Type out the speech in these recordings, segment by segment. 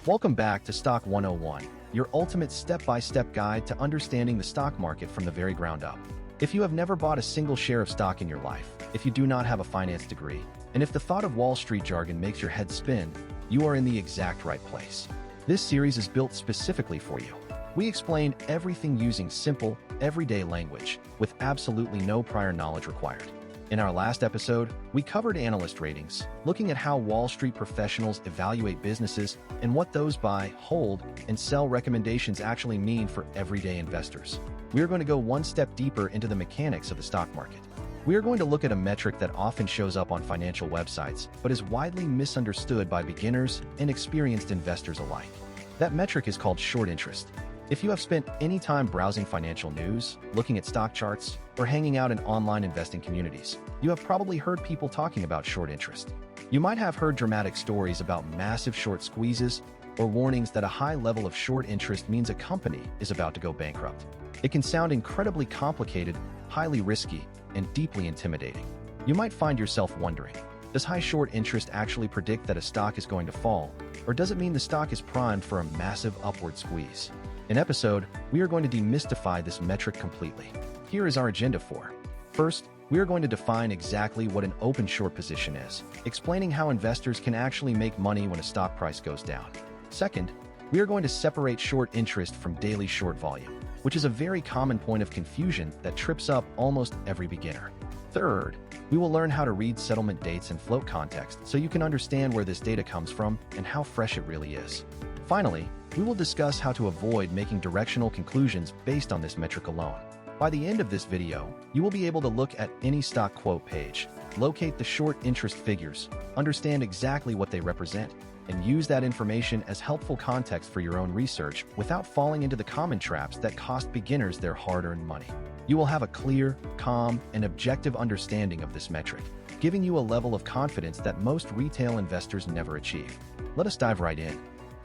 Welcome back to Stock 101, your ultimate step-by-step guide to understanding the stock market from the very ground up. If you have never bought a single share of stock in your life, if you do not have a finance degree, and if the thought of Wall Street jargon makes your head spin, you are in the exact right place. This series is built specifically for you. We explain everything using simple, everyday language, with absolutely no prior knowledge required. In our last episode, we covered analyst ratings, looking at how Wall Street professionals evaluate businesses and what those buy, hold, and sell recommendations actually mean for everyday investors. We are going to go one step deeper into the mechanics of the stock market. We are going to look at a metric that often shows up on financial websites, but is widely misunderstood by beginners and experienced investors alike. That metric is called short interest. If you have spent any time browsing financial news, looking at stock charts, or hanging out in online investing communities, you have probably heard people talking about short interest. You might have heard dramatic stories about massive short squeezes or warnings that a high level of short interest means a company is about to go bankrupt. It can sound incredibly complicated, highly risky, and deeply intimidating. You might find yourself wondering, does high short interest actually predict that a stock is going to fall, or does it mean the stock is primed for a massive upward squeeze? In episode, we are going to demystify this metric completely. Here is our agenda for. First, we are going to define exactly what an open short position is, explaining how investors can actually make money when a stock price goes down. Second, we are going to separate short interest from daily short volume, which is a very common point of confusion that trips up almost every beginner. Third, we will learn how to read settlement dates and float context so you can understand where this data comes from and how fresh it really is. Finally, we will discuss how to avoid making directional conclusions based on this metric alone. By the end of this video, you will be able to look at any stock quote page, locate the short interest figures, understand exactly what they represent, and use that information as helpful context for your own research without falling into the common traps that cost beginners their hard-earned money. You will have a clear, calm, and objective understanding of this metric, giving you a level of confidence that most retail investors never achieve. Let us dive right in.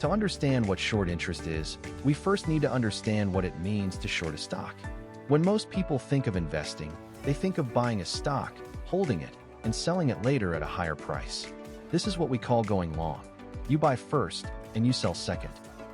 To understand what short interest is, we first need to understand what it means to short a stock. When most people think of investing, they think of buying a stock, holding it, and selling it later at a higher price. This is what we call going long. You buy first, and you sell second.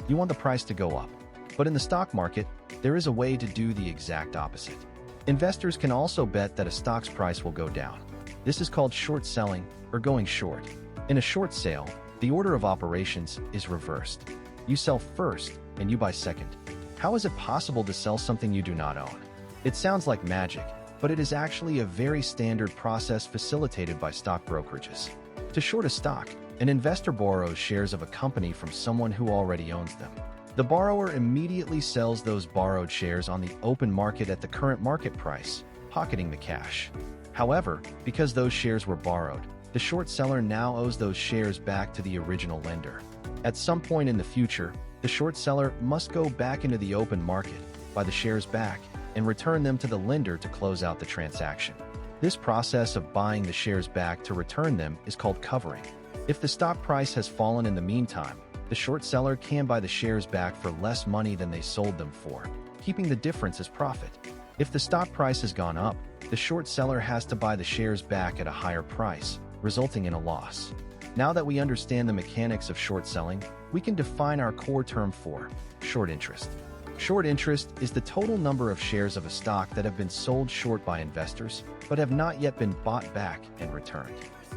You want the price to go up. But in the stock market, there is a way to do the exact opposite. Investors can also bet that a stock's price will go down. This is called short selling or going short. In a short sale, the order of operations is reversed. You sell first, and you buy second. How is it possible to sell something you do not own? It sounds like magic, but it is actually a very standard process facilitated by stock brokerages. To short a stock, an investor borrows shares of a company from someone who already owns them. The borrower immediately sells those borrowed shares on the open market at the current market price, pocketing the cash. However, because those shares were borrowed, the short seller now owes those shares back to the original lender. At some point in the future, the short seller must go back into the open market, buy the shares back, and return them to the lender to close out the transaction. This process of buying the shares back to return them is called covering. If the stock price has fallen in the meantime, the short seller can buy the shares back for less money than they sold them for, keeping the difference as profit. If the stock price has gone up, the short seller has to buy the shares back at a higher price, resulting in a loss. Now that we understand the mechanics of short selling, we can define our core term for short interest. Short interest is the total number of shares of a stock that have been sold short by investors, but have not yet been bought back and returned.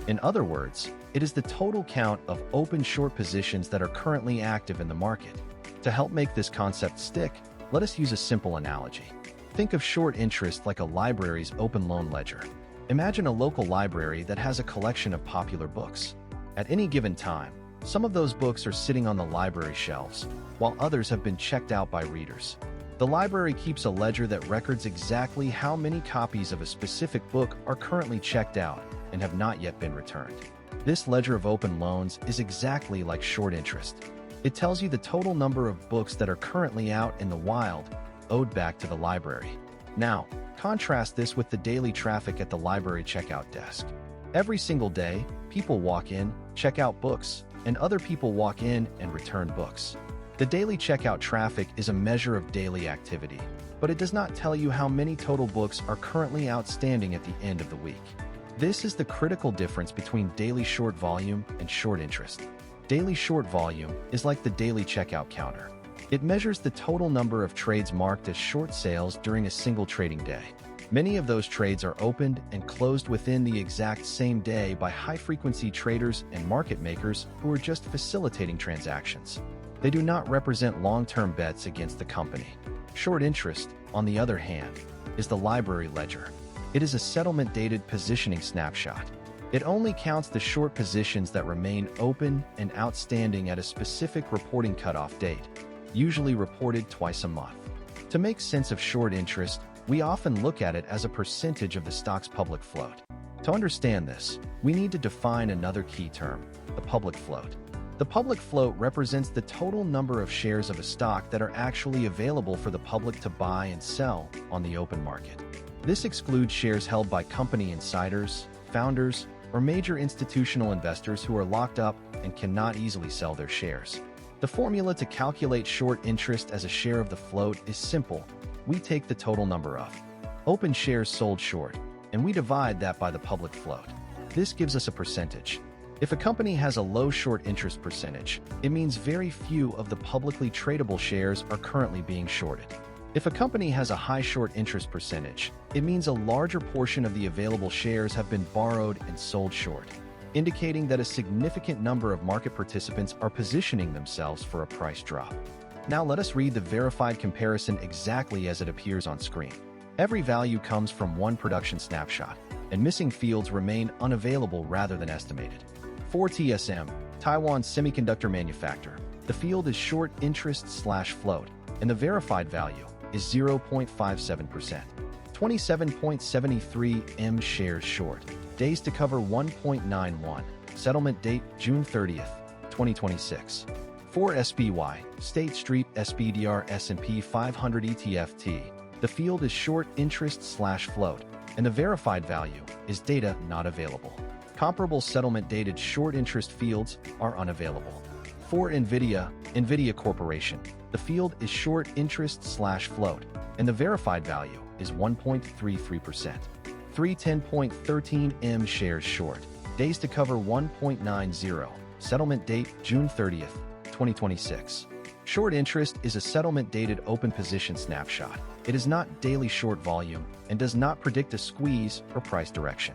In other words, it is the total count of open short positions that are currently active in the market. To help make this concept stick, let us use a simple analogy. Think of short interest like a library's open loan ledger. Imagine a local library that has a collection of popular books. At any given time, some of those books are sitting on the library shelves, while others have been checked out by readers. The library keeps a ledger that records exactly how many copies of a specific book are currently checked out and have not yet been returned. This ledger of open loans is exactly like short interest. It tells you the total number of books that are currently out in the wild, owed back to the library. Now, contrast this with the daily traffic at the library checkout desk. Every single day, people walk in, check out books, and other people walk in and return books. The daily checkout traffic is a measure of daily activity, but it does not tell you how many total books are currently outstanding at the end of the week. This is the critical difference between daily short volume and short interest. Daily short volume is like the daily checkout counter. It measures the total number of trades marked as short sales during a single trading day. Many of those trades are opened and closed within the exact same day by high-frequency traders and market makers who are just facilitating transactions. They do not represent long-term bets against the company. Short interest, on the other hand, is the library ledger. It is a settlement-dated positioning snapshot. It only counts the short positions that remain open and outstanding at a specific reporting cutoff date, usually reported twice a month. To make sense of short interest, we often look at it as a percentage of the stock's public float. To understand this, we need to define another key term, the public float. The public float represents the total number of shares of a stock that are actually available for the public to buy and sell on the open market. This excludes shares held by company insiders, founders, or major institutional investors who are locked up and cannot easily sell their shares. The formula to calculate short interest as a share of the float is simple. We take the total number of open shares sold short, and we divide that by the public float. This gives us a percentage. If a company has a low short interest percentage, it means very few of the publicly tradable shares are currently being shorted. If a company has a high short interest percentage, it means a larger portion of the available shares have been borrowed and sold short, indicating that a significant number of market participants are positioning themselves for a price drop. Now let us read the verified comparison exactly as it appears on screen. Every value comes from one production snapshot, and missing fields remain unavailable rather than estimated. For TSM, Taiwan semiconductor manufacturer, the field is short interest/float, and the verified value is 0.57%. 27.73 M shares short. Days to cover 1.91. Settlement date June 30th, 2026. For SPY, State Street SPDR S&P 500 ETFT, the field is short interest/float, and the verified value is data not available. Comparable settlement-dated short interest fields are unavailable. For NVIDIA Corporation, the field is short interest/float, and the verified value is 1.33%. 310.13 M shares short. Days to cover 1.90. Settlement date June 30th, 2026. Short interest is a settlement-dated open position snapshot. It is not daily short volume and does not predict a squeeze or price direction.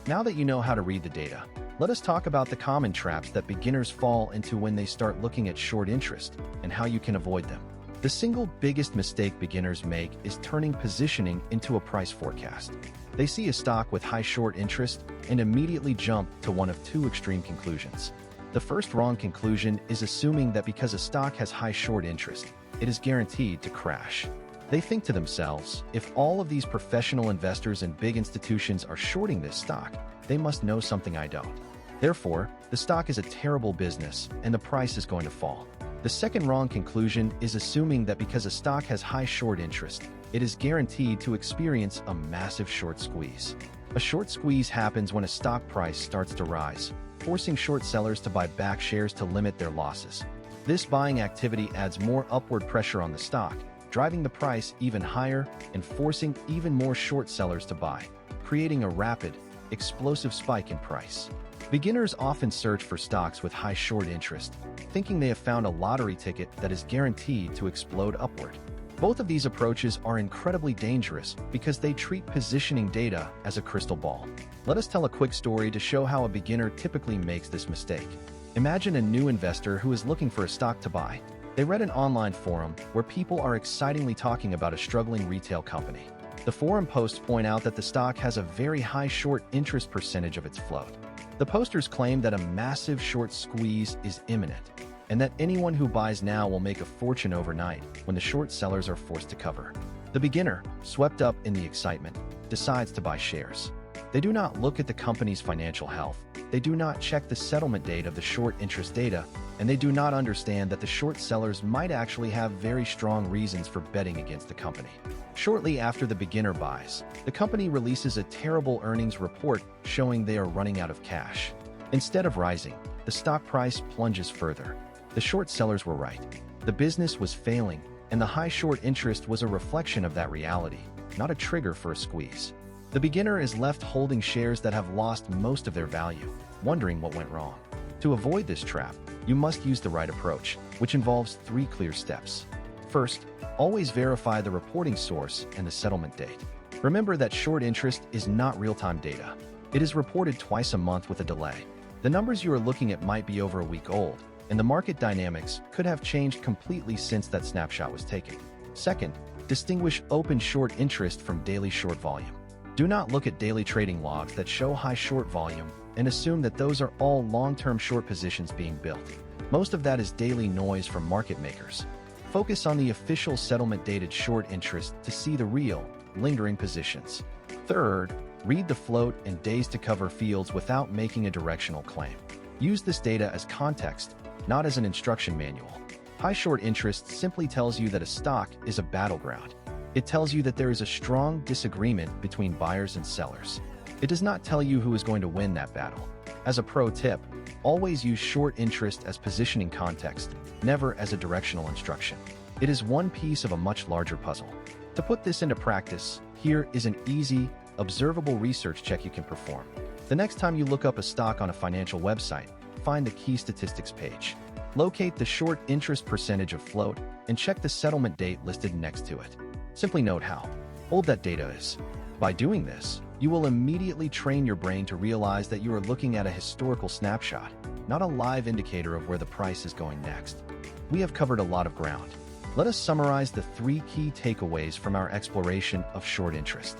Now that you know how to read the data, let us talk about the common traps that beginners fall into when they start looking at short interest and how you can avoid them. The single biggest mistake beginners make is turning positioning into a price forecast. They see a stock with high short interest and immediately jump to one of two extreme conclusions. The first wrong conclusion is assuming that because a stock has high short interest, it is guaranteed to crash. They think to themselves, if all of these professional investors and big institutions are shorting this stock, they must know something I don't. Therefore, the stock is a terrible business and the price is going to fall. The second wrong conclusion is assuming that because a stock has high short interest, it is guaranteed to experience a massive short squeeze. A short squeeze happens when a stock price starts to rise, forcing short sellers to buy back shares to limit their losses. This buying activity adds more upward pressure on the stock, driving the price even higher and forcing even more short sellers to buy, creating a rapid, explosive spike in price. Beginners often search for stocks with high short interest, thinking they have found a lottery ticket that is guaranteed to explode upward. Both of these approaches are incredibly dangerous because they treat positioning data as a crystal ball. Let us tell a quick story to show how a beginner typically makes this mistake. Imagine a new investor who is looking for a stock to buy. They read an online forum where people are excitingly talking about a struggling retail company. The forum posts point out that the stock has a very high short interest percentage of its float. The posters claim that a massive short squeeze is imminent, and that anyone who buys now will make a fortune overnight when the short sellers are forced to cover. The beginner, swept up in the excitement, decides to buy shares. They do not look at the company's financial health, they do not check the settlement date of the short interest data, and they do not understand that the short sellers might actually have very strong reasons for betting against the company. Shortly after the beginner buys, the company releases a terrible earnings report showing they are running out of cash. Instead of rising, the stock price plunges further. The short sellers were right. The business was failing, and the high short interest was a reflection of that reality, not a trigger for a squeeze. The beginner is left holding shares that have lost most of their value, wondering what went wrong. To avoid this trap, you must use the right approach, which involves 3 clear steps. First, always verify the reporting source and the settlement date. Remember that short interest is not real-time data. It is reported twice a month with a delay. The numbers you are looking at might be over a week old, and the market dynamics could have changed completely since that snapshot was taken. Second, distinguish open short interest from daily short volume. Do not look at daily trading logs that show high short volume and assume that those are all long-term short positions being built. Most of that is daily noise from market makers. Focus on the official settlement-dated short interest to see the real, lingering positions. Third, read the float and days to cover fields without making a directional claim. Use this data as context, not as an instruction manual. High short interest simply tells you that a stock is a battleground. It tells you that there is a strong disagreement between buyers and sellers. It does not tell you who is going to win that battle. As a pro tip, always use short interest as positioning context, never as a directional instruction. It is one piece of a much larger puzzle. To put this into practice, here is an easy, observable research check you can perform. The next time you look up a stock on a financial website, find the key statistics page. Locate the short interest percentage of float and check the settlement date listed next to it. Simply note how old that data is. By doing this, you will immediately train your brain to realize that you are looking at a historical snapshot, not a live indicator of where the price is going next. We have covered a lot of ground. Let us summarize the 3 key takeaways from our exploration of short interest.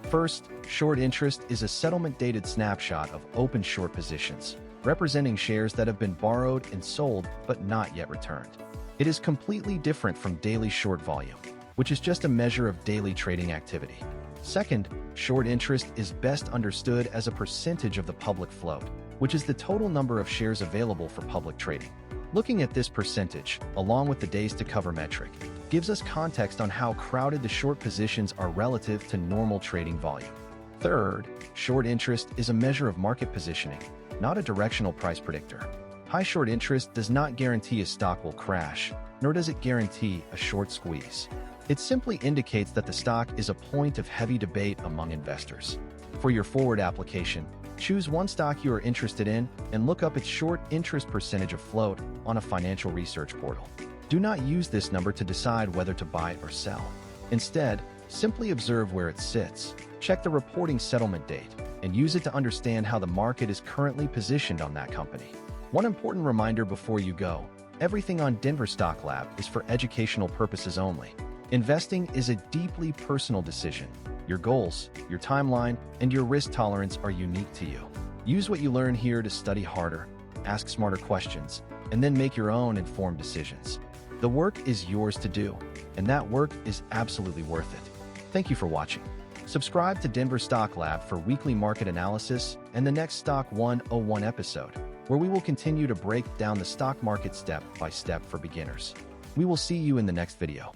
First, short interest is a settlement-dated snapshot of open short positions, representing shares that have been borrowed and sold but not yet returned. It is completely different from daily short volume, which is just a measure of daily trading activity. Second, short interest is best understood as a percentage of the public float, which is the total number of shares available for public trading. Looking at this percentage, along with the days to cover metric, gives us context on how crowded the short positions are relative to normal trading volume. Third, short interest is a measure of market positioning, not a directional price predictor. High short interest does not guarantee a stock will crash, nor does it guarantee a short squeeze. It simply indicates that the stock is a point of heavy debate among investors. For your forward application, choose one stock you are interested in and look up its short interest percentage of float on a financial research portal. Do not use this number to decide whether to buy or sell. Instead, simply observe where it sits, check the reporting settlement date, and use it to understand how the market is currently positioned on that company. One important reminder before you go: everything on Denver Stock Lab is for educational purposes only. Investing is a deeply personal decision. Your goals, your timeline, and your risk tolerance are unique to you. Use what you learn here to study harder, ask smarter questions, and then make your own informed decisions. The work is yours to do, and that work is absolutely worth it. Thank you for watching. Subscribe to Denver Stock Lab for weekly market analysis and the next Stock 101 episode, where we will continue to break down the stock market step by step for beginners. We will see you in the next video.